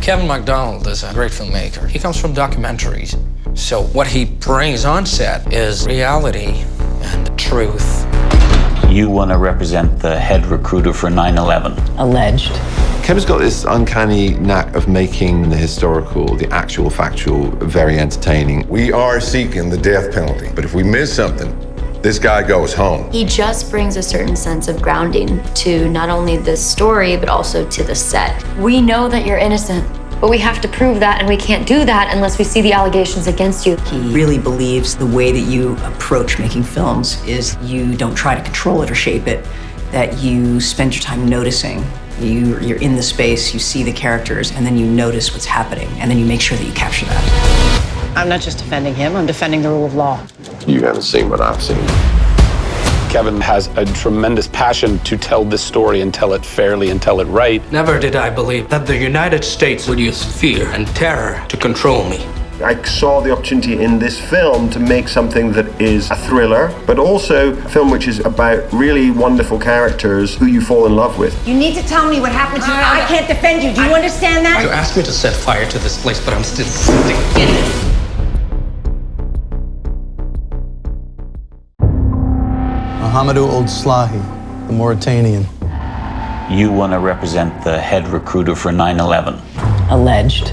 Kevin Macdonald is a great filmmaker. He comes from documentaries. So what he brings on set is reality and truth. You want to represent the head recruiter for 9/11. Alleged. Kevin's got this uncanny knack of making the historical, the actual factual, very entertaining. We are seeking the death penalty, but if we miss something, this guy goes home. He just brings a certain sense of grounding to not only the story, but also to the set. We know that you're innocent, but we have to prove that, and we can't do that unless we see the allegations against you. He really believes the way that you approach making films is you don't try to control it or shape it, that you spend your time noticing. You're in the space, you see the characters, and then you notice what's happening, and then you make sure that you capture that. I'm not just defending him, I'm defending the rule of law. You haven't seen what I've seen. Kevin has a tremendous passion to tell this story and tell it fairly and tell it right. Never did I believe that the United States would use fear and terror to control me. I saw the opportunity in this film to make something that is a thriller, but also a film which is about really wonderful characters who you fall in love with. You need to tell me what happened to you. I can't defend you. Do you understand that? You asked me to set fire to this place, but I'm still sitting in it. Mohamedou Ould Slahi, the Mauritanian. You want to represent the head recruiter for 9/11. Alleged.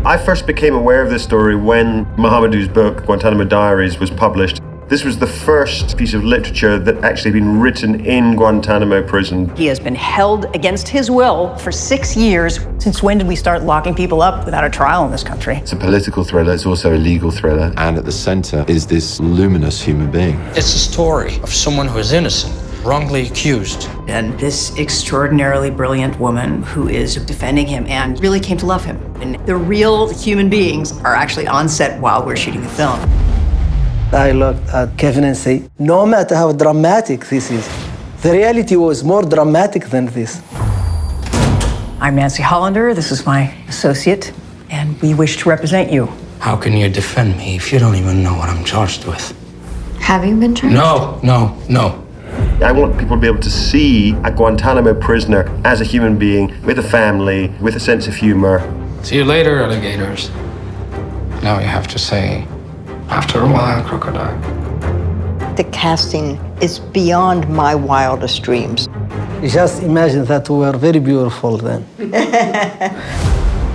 I first became aware of this story when Mohamedou's book, Guantanamo Diaries, was published. This was the first piece of literature that actually had been written in Guantanamo prison. He has been held against his will for 6 years. Since when did we start locking people up without a trial in this country? It's a political thriller, it's also a legal thriller, and at the center is this luminous human being. It's a story of someone who is innocent, wrongly accused. And this extraordinarily brilliant woman who is defending him and really came to love him. And the real human beings are actually on set while we're shooting the film. I looked at Kevin and say, no matter how dramatic this is, the reality was more dramatic than this. I'm Nancy Hollander. This is my associate, and we wish to represent you. How can you defend me if you don't even know what I'm charged with? Have you been charged? No. I want people to be able to see a Guantanamo prisoner as a human being, with a family, with a sense of humor. See you later, alligators. Now you have to say, after a while, crocodile. The casting is beyond my wildest dreams. Just imagine that we were very beautiful then.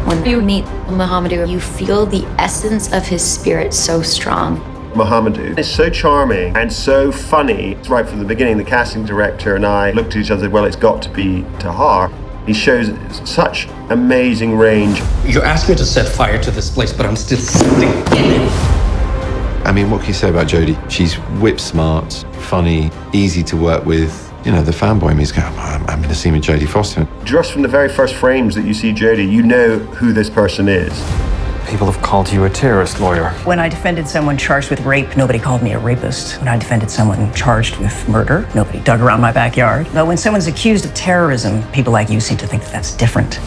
When you meet Mohamedou, you feel the essence of his spirit so strong. Mohamedou is so charming and so funny. Right from the beginning, the casting director and I looked at each other, well, it's got to be Tahar. He shows such amazing range. You asked me to set fire to this place, but I'm still sitting in it. I mean, what can you say about Jodie? She's whip smart, funny, easy to work with. You know, the fanboy in me is going, I'm going to see me Jodie Foster. Just from the very first frames that you see Jodie, you know who this person is. People have called you a terrorist lawyer. When I defended someone charged with rape, nobody called me a rapist. When I defended someone charged with murder, nobody dug around my backyard. But when someone's accused of terrorism, people like you seem to think that that's different.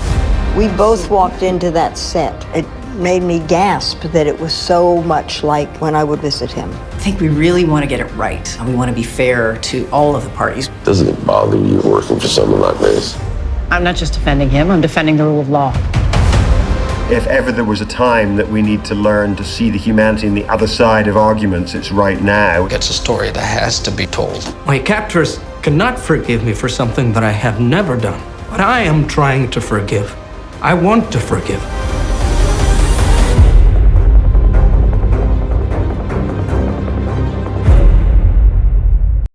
We both walked into that set. It made me gasp that it was so much like when I would visit him. I think we really want to get it right. We want to be fair to all of the parties. Doesn't it bother you working for someone like this? I'm not just defending him, I'm defending the rule of law. If ever there was a time that we need to learn to see the humanity on the other side of arguments, it's right now. It's a story that has to be told. My captors cannot forgive me for something that I have never done. But I am trying to forgive. I want to forgive.